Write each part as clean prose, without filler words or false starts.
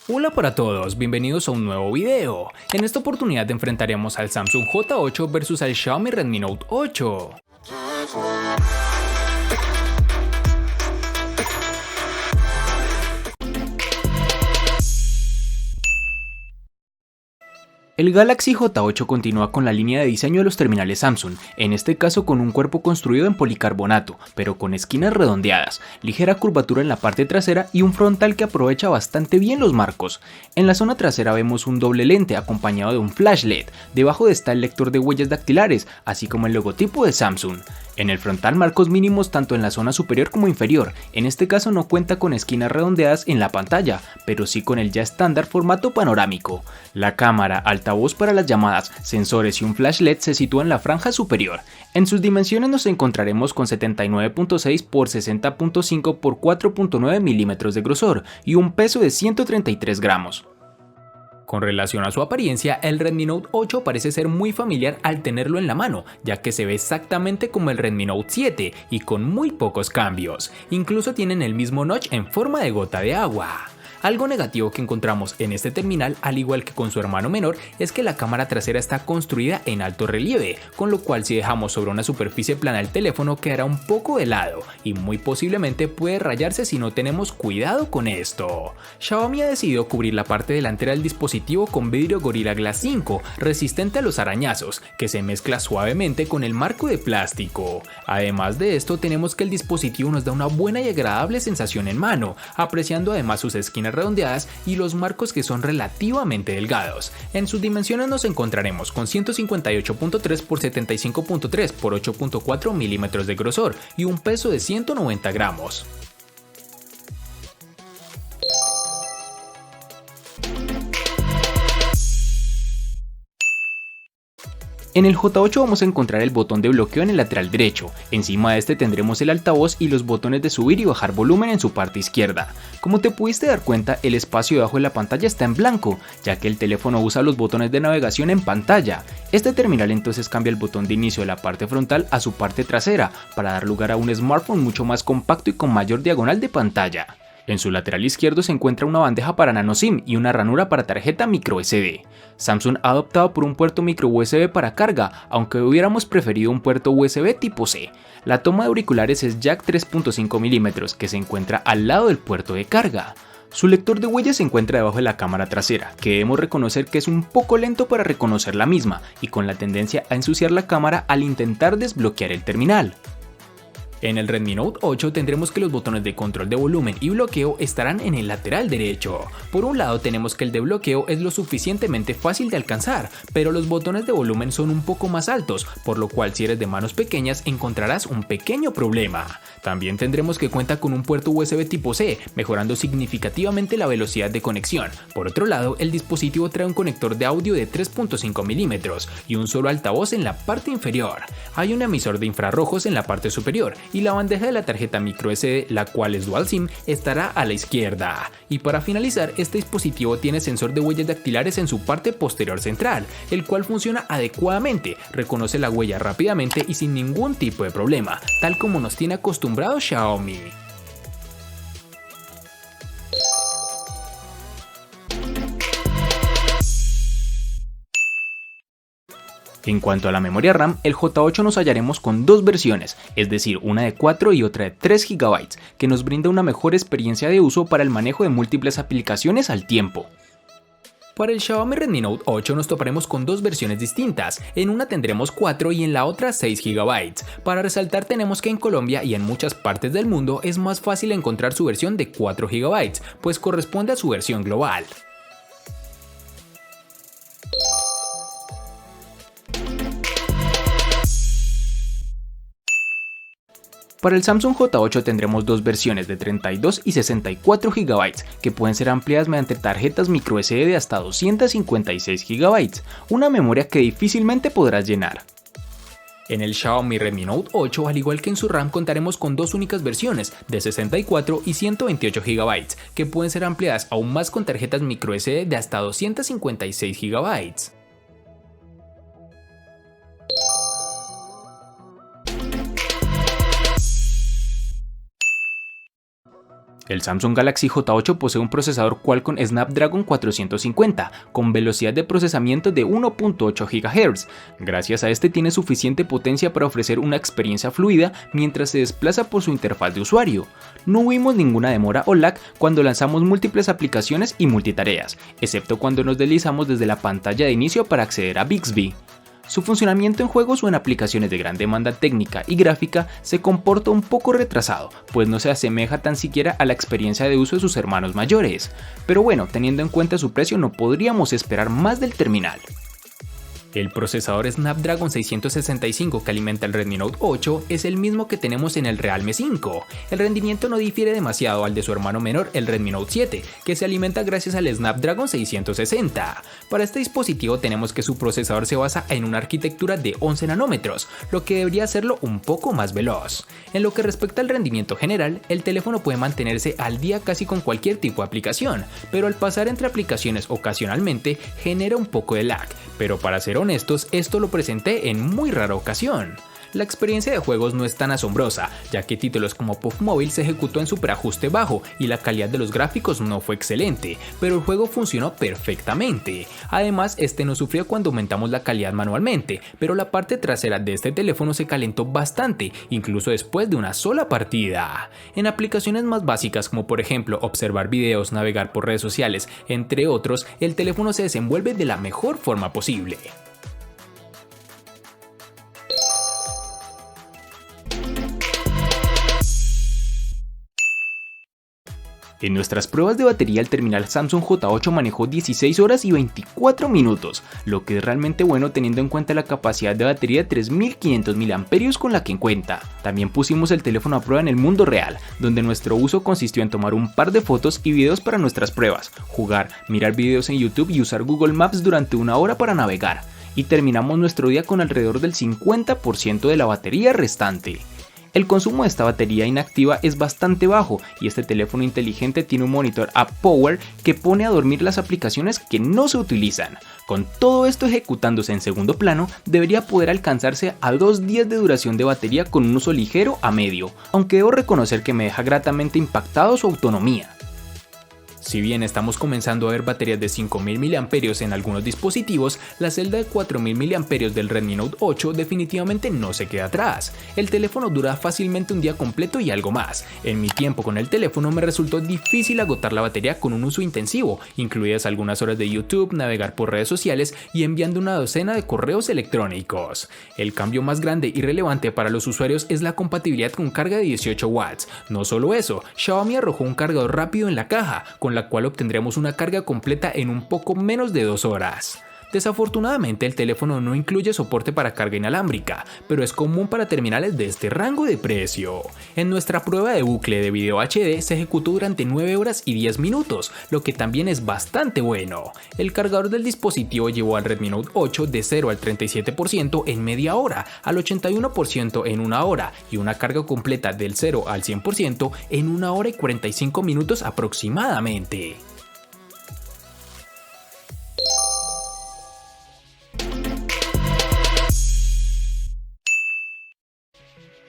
Hola para todos, bienvenidos a un nuevo video. En esta oportunidad enfrentaremos al Samsung J8 versus al Xiaomi Redmi Note 8. El Galaxy J8 continúa con la línea de diseño de los terminales Samsung, en este caso con un cuerpo construido en policarbonato, pero con esquinas redondeadas, ligera curvatura en la parte trasera y un frontal que aprovecha bastante bien los marcos. En la zona trasera vemos un doble lente acompañado de un flash LED, debajo está el lector de huellas dactilares, así como el logotipo de Samsung. En el frontal marcos mínimos tanto en la zona superior como inferior, en este caso no cuenta con esquinas redondeadas en la pantalla, pero sí con el ya estándar formato panorámico. La cámara, altavoz para las llamadas, sensores y un flash LED se sitúa en la franja superior. En sus dimensiones nos encontraremos con 79.6 x 60.5 x 4.9 milímetros de grosor y un peso de 133 gramos. Con relación a su apariencia, el Redmi Note 8 parece ser muy familiar al tenerlo en la mano, ya que se ve exactamente como el Redmi Note 7 y con muy pocos cambios. Incluso tienen el mismo notch en forma de gota de agua. Algo negativo que encontramos en este terminal, al igual que con su hermano menor, es que la cámara trasera está construida en alto relieve, con lo cual si dejamos sobre una superficie plana el teléfono quedará un poco de lado y muy posiblemente puede rayarse si no tenemos cuidado con esto. Xiaomi ha decidido cubrir la parte delantera del dispositivo con vidrio Gorilla Glass 5, resistente a los arañazos, que se mezcla suavemente con el marco de plástico. Además de esto, tenemos que el dispositivo nos da una buena y agradable sensación en mano, apreciando además sus esquinas redondeadas y los marcos que son relativamente delgados. En sus dimensiones nos encontraremos con 158.3 x 75.3 x 8.4 milímetros de grosor y un peso de 190 gramos. En el J8 vamos a encontrar el botón de bloqueo en el lateral derecho, encima de este tendremos el altavoz y los botones de subir y bajar volumen en su parte izquierda. Como te pudiste dar cuenta, el espacio debajo de la pantalla está en blanco, ya que el teléfono usa los botones de navegación en pantalla. Este terminal entonces cambia el botón de inicio de la parte frontal a su parte trasera, para dar lugar a un smartphone mucho más compacto y con mayor diagonal de pantalla. En su lateral izquierdo se encuentra una bandeja para nano SIM y una ranura para tarjeta micro SD. Samsung ha optado por un puerto micro USB para carga, aunque hubiéramos preferido un puerto USB tipo C. La toma de auriculares es jack 3.5 mm que se encuentra al lado del puerto de carga. Su lector de huellas se encuentra debajo de la cámara trasera, que debemos reconocer que es un poco lento para reconocer la misma y con la tendencia a ensuciar la cámara al intentar desbloquear el terminal. En el Redmi Note 8 tendremos que los botones de control de volumen y bloqueo estarán en el lateral derecho. Por un lado tenemos que el de bloqueo es lo suficientemente fácil de alcanzar, pero los botones de volumen son un poco más altos, por lo cual si eres de manos pequeñas encontrarás un pequeño problema. También tendremos que cuenta con un puerto USB tipo C, mejorando significativamente la velocidad de conexión. Por otro lado, el dispositivo trae un conector de audio de 3.5 milímetros y un solo altavoz en la parte inferior. Hay un emisor de infrarrojos en la parte superior y la bandeja de la tarjeta micro SD, la cual es dual SIM, estará a la izquierda. Y para finalizar, este dispositivo tiene sensor de huellas dactilares en su parte posterior central, el cual funciona adecuadamente, reconoce la huella rápidamente y sin ningún tipo de problema, tal como nos tiene acostumbrado Xiaomi. En cuanto a la memoria RAM, el J8 nos hallaremos con dos versiones, es decir, una de 4 y otra de 3 GB, que nos brinda una mejor experiencia de uso para el manejo de múltiples aplicaciones al tiempo. Para el Xiaomi Redmi Note 8 nos toparemos con dos versiones distintas, en una tendremos 4 y en la otra 6 GB. Para resaltar tenemos que en Colombia y en muchas partes del mundo es más fácil encontrar su versión de 4 GB, pues corresponde a su versión global. Para el Samsung J8 tendremos dos versiones de 32 y 64 GB, que pueden ser ampliadas mediante tarjetas microSD de hasta 256 GB, una memoria que difícilmente podrás llenar. En el Xiaomi Redmi Note 8, al igual que en su RAM, contaremos con dos únicas versiones de 64 y 128 GB, que pueden ser ampliadas aún más con tarjetas microSD de hasta 256 GB. El Samsung Galaxy J8 posee un procesador Qualcomm Snapdragon 450 con velocidad de procesamiento de 1.8 GHz. Gracias a este tiene suficiente potencia para ofrecer una experiencia fluida mientras se desplaza por su interfaz de usuario. No vimos ninguna demora o lag cuando lanzamos múltiples aplicaciones y multitareas, excepto cuando nos deslizamos desde la pantalla de inicio para acceder a Bixby. Su funcionamiento en juegos o en aplicaciones de gran demanda técnica y gráfica se comporta un poco retrasado, pues no se asemeja tan siquiera a la experiencia de uso de sus hermanos mayores. Pero bueno, teniendo en cuenta su precio no podríamos esperar más del terminal. El procesador Snapdragon 665 que alimenta el Redmi Note 8 es el mismo que tenemos en el Realme 5. El rendimiento no difiere demasiado al de su hermano menor, el Redmi Note 7, que se alimenta gracias al Snapdragon 660. Para este dispositivo tenemos que su procesador se basa en una arquitectura de 11 nanómetros, lo que debería hacerlo un poco más veloz. En lo que respecta al rendimiento general, el teléfono puede mantenerse al día casi con cualquier tipo de aplicación, pero al pasar entre aplicaciones ocasionalmente genera un poco de lag, pero para ser honestos, esto lo presenté en muy rara ocasión. La experiencia de juegos no es tan asombrosa, ya que títulos como Puff Mobile se ejecutó en superajuste bajo y la calidad de los gráficos no fue excelente, pero el juego funcionó perfectamente. Además, este no sufrió cuando aumentamos la calidad manualmente, pero la parte trasera de este teléfono se calentó bastante, incluso después de una sola partida. En aplicaciones más básicas como por ejemplo observar videos, navegar por redes sociales, entre otros, el teléfono se desenvuelve de la mejor forma posible. En nuestras pruebas de batería el terminal Samsung J8 manejó 16 horas y 24 minutos, lo que es realmente bueno teniendo en cuenta la capacidad de batería de 3500 mAh con la que cuenta. También pusimos el teléfono a prueba en el mundo real, donde nuestro uso consistió en tomar un par de fotos y videos para nuestras pruebas, jugar, mirar videos en YouTube y usar Google Maps durante una hora para navegar. Y terminamos nuestro día con alrededor del 50% de la batería restante. El consumo de esta batería inactiva es bastante bajo y este teléfono inteligente tiene un monitor App Power que pone a dormir las aplicaciones que no se utilizan. Con todo esto ejecutándose en segundo plano, debería poder alcanzarse a 2 días de duración de batería con un uso ligero a medio, aunque debo reconocer que me deja gratamente impactado su autonomía. Si bien estamos comenzando a ver baterías de 5000 mAh en algunos dispositivos, la celda de 4000 mAh del Redmi Note 8 definitivamente no se queda atrás. El teléfono dura fácilmente un día completo y algo más. En mi tiempo con el teléfono me resultó difícil agotar la batería con un uso intensivo, incluidas algunas horas de YouTube, navegar por redes sociales y enviando una docena de correos electrónicos. El cambio más grande y relevante para los usuarios es la compatibilidad con carga de 18 watts. No solo eso, Xiaomi arrojó un cargador rápido en la caja, con la cual obtendremos una carga completa en un poco menos de 2 horas. Desafortunadamente el teléfono no incluye soporte para carga inalámbrica, pero es común para terminales de este rango de precio. En nuestra prueba de bucle de video HD se ejecutó durante 9 horas y 10 minutos, lo que también es bastante bueno. El cargador del dispositivo llevó al Redmi Note 8 de 0 al 37% en media hora, al 81% en 1 hora y una carga completa del 0 al 100% en 1 hora y 45 minutos aproximadamente.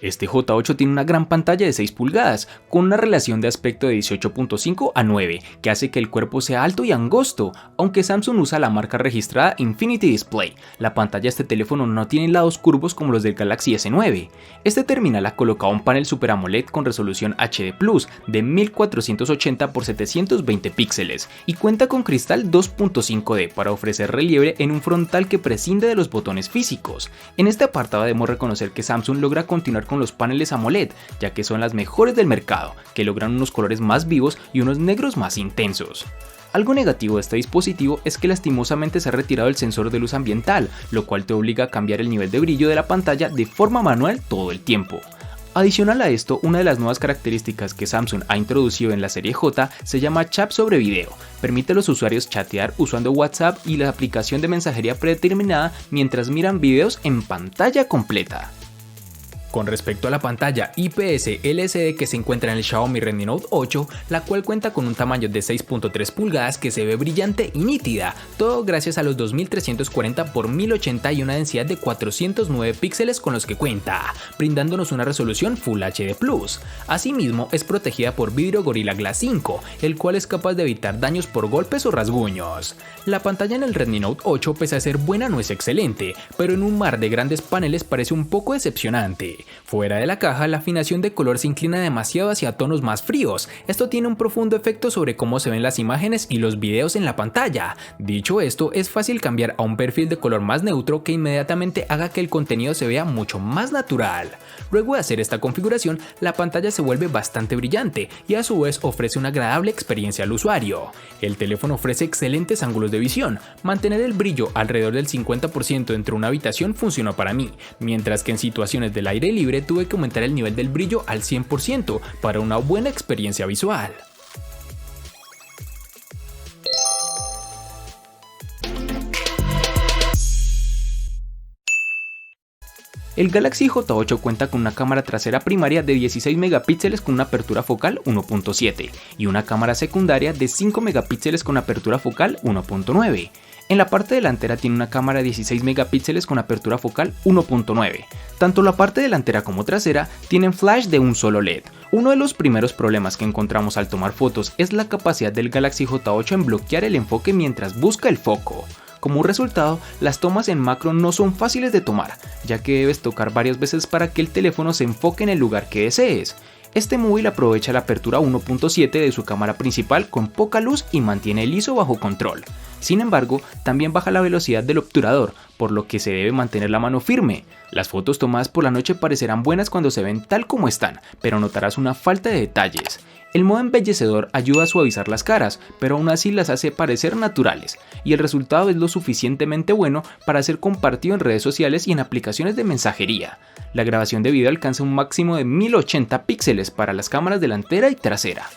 Este J8 tiene una gran pantalla de 6 pulgadas, con una relación de aspecto de 18.5 a 9, que hace que el cuerpo sea alto y angosto, aunque Samsung usa la marca registrada Infinity Display. La pantalla de este teléfono no tiene lados curvos como los del Galaxy S9. Este terminal ha colocado un panel Super AMOLED con resolución HD Plus de 1480 x 720 píxeles y cuenta con cristal 2.5D para ofrecer relieve en un frontal que prescinde de los botones físicos. En este apartado debemos reconocer que Samsung logra continuar con los paneles AMOLED, ya que son las mejores del mercado, que logran unos colores más vivos y unos negros más intensos. Algo negativo de este dispositivo es que lastimosamente se ha retirado el sensor de luz ambiental, lo cual te obliga a cambiar el nivel de brillo de la pantalla de forma manual todo el tiempo. Adicional a esto, una de las nuevas características que Samsung ha introducido en la serie J se llama Chat sobre video. Permite a los usuarios chatear usando WhatsApp y la aplicación de mensajería predeterminada mientras miran videos en pantalla completa. Con respecto a la pantalla IPS LCD que se encuentra en el Xiaomi Redmi Note 8, la cual cuenta con un tamaño de 6.3 pulgadas que se ve brillante y nítida, todo gracias a los 2340 x 1080 y una densidad de 409 píxeles con los que cuenta, brindándonos una resolución Full HD+. Asimismo, es protegida por vidrio Gorilla Glass 5, el cual es capaz de evitar daños por golpes o rasguños. La pantalla en el Redmi Note 8, pese a ser buena, no es excelente, pero en un mar de grandes paneles parece un poco decepcionante. Fuera de la caja, la afinación de color se inclina demasiado hacia tonos más fríos. Esto tiene un profundo efecto sobre cómo se ven las imágenes y los videos en la pantalla. Dicho esto, es fácil cambiar a un perfil de color más neutro que inmediatamente haga que el contenido se vea mucho más natural. Luego de hacer esta configuración, la pantalla se vuelve bastante brillante y a su vez ofrece una agradable experiencia al usuario. El teléfono ofrece excelentes ángulos de visión. Mantener el brillo alrededor del 50% dentro de una habitación funcionó para mí, mientras que en situaciones del aire libre tuve que aumentar el nivel del brillo al 100% para una buena experiencia visual. El Galaxy J8 cuenta con una cámara trasera primaria de 16 megapíxeles con una apertura focal 1.7 y una cámara secundaria de 5 megapíxeles con apertura focal 1.9. En la parte delantera tiene una cámara de 16 megapíxeles con apertura focal 1.9. Tanto la parte delantera como trasera tienen flash de un solo LED. Uno de los primeros problemas que encontramos al tomar fotos es la capacidad del Galaxy J8 en bloquear el enfoque mientras busca el foco. Como resultado, las tomas en macro no son fáciles de tomar, ya que debes tocar varias veces para que el teléfono se enfoque en el lugar que desees. Este móvil aprovecha la apertura 1.7 de su cámara principal con poca luz y mantiene el ISO bajo control. Sin embargo, también baja la velocidad del obturador, por lo que se debe mantener la mano firme. Las fotos tomadas por la noche parecerán buenas cuando se ven tal como están, pero notarás una falta de detalles. El modo embellecedor ayuda a suavizar las caras, pero aún así las hace parecer naturales, y el resultado es lo suficientemente bueno para ser compartido en redes sociales y en aplicaciones de mensajería. La grabación de video alcanza un máximo de 1080 píxeles para las cámaras delantera y trasera.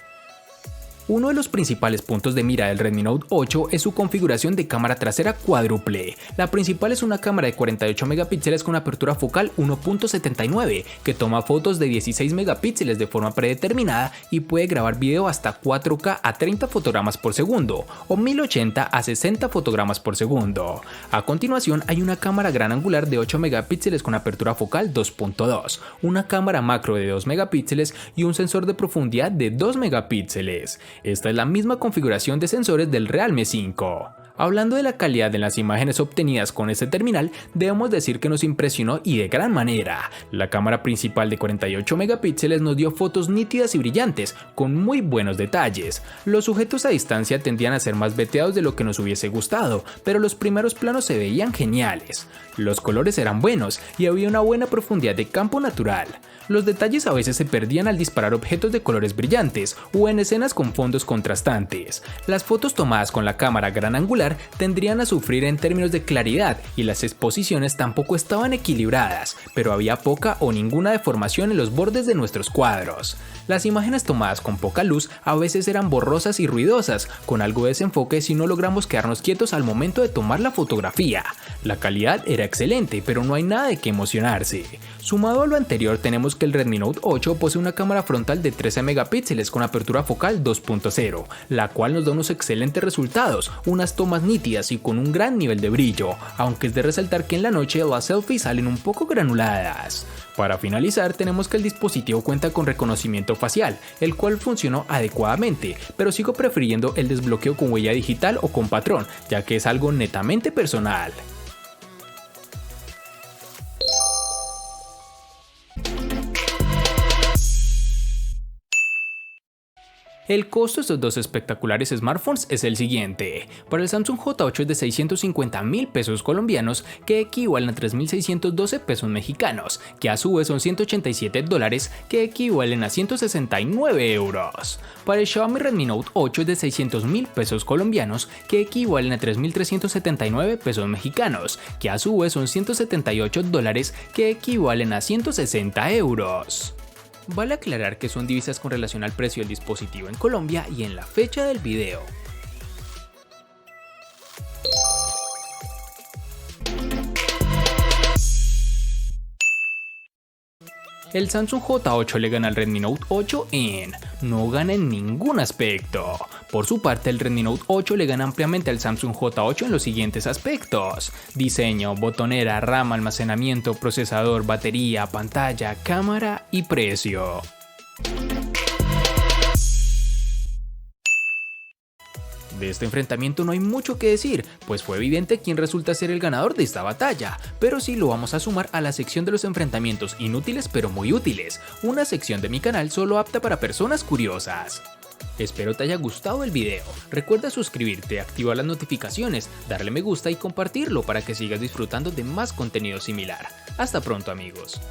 Uno de los principales puntos de mira del Redmi Note 8 es su configuración de cámara trasera cuádruple. La principal es una cámara de 48 megapíxeles con apertura focal 1.79 que toma fotos de 16 megapíxeles de forma predeterminada y puede grabar video hasta 4K a 30 fotogramas por segundo o 1080 a 60 fotogramas por segundo. A continuación hay una cámara gran angular de 8 megapíxeles con apertura focal 2.2, una cámara macro de 2 megapíxeles y un sensor de profundidad de 2 megapíxeles. Esta es la misma configuración de sensores del Realme 5. Hablando de la calidad de las imágenes obtenidas con este terminal, debemos decir que nos impresionó y de gran manera. La cámara principal de 48 megapíxeles nos dio fotos nítidas y brillantes, con muy buenos detalles. Los sujetos a distancia tendían a ser más veteados de lo que nos hubiese gustado, pero los primeros planos se veían geniales. Los colores eran buenos y había una buena profundidad de campo natural. Los detalles a veces se perdían al disparar objetos de colores brillantes o en escenas con fondos contrastantes. Las fotos tomadas con la cámara gran angular tendrían a sufrir en términos de claridad y las exposiciones tampoco estaban equilibradas, pero había poca o ninguna deformación en los bordes de nuestros cuadros. Las imágenes tomadas con poca luz a veces eran borrosas y ruidosas, con algo de desenfoque si no logramos quedarnos quietos al momento de tomar la fotografía. La calidad era excelente, pero no hay nada de qué emocionarse. Sumado a lo anterior, tenemos que el Redmi Note 8 posee una cámara frontal de 13 megapíxeles con apertura focal 2.0, la cual nos da unos excelentes resultados, unas tomas nítidas y con un gran nivel de brillo, aunque es de resaltar que en la noche las selfies salen un poco granuladas. Para finalizar, tenemos que el dispositivo cuenta con reconocimiento facial, el cual funcionó adecuadamente, pero sigo prefiriendo el desbloqueo con huella digital o con patrón, ya que es algo netamente personal. El costo de estos dos espectaculares smartphones es el siguiente. Para el Samsung J8 es de 650.000 pesos colombianos, que equivalen a 3.612 pesos mexicanos, que a su vez son $187, que equivalen a 169 euros. Para el Xiaomi Redmi Note 8 es de 600.000 pesos colombianos, que equivalen a 3.379 pesos mexicanos, que a su vez son $178, que equivalen a 160 euros. Vale aclarar que son divisas con relación al precio del dispositivo en Colombia y en la fecha del video. El Samsung J8 le gana al Redmi Note 8 no gana en ningún aspecto. Por su parte, el Redmi Note 8 le gana ampliamente al Samsung J8 en los siguientes aspectos: diseño, botonera, RAM, almacenamiento, procesador, batería, pantalla, cámara y precio. De este enfrentamiento no hay mucho que decir, pues fue evidente quién resulta ser el ganador de esta batalla, pero sí lo vamos a sumar a la sección de los enfrentamientos inútiles pero muy útiles, una sección de mi canal solo apta para personas curiosas. Espero te haya gustado el video, recuerda suscribirte, activar las notificaciones, darle me gusta y compartirlo para que sigas disfrutando de más contenido similar. Hasta pronto amigos.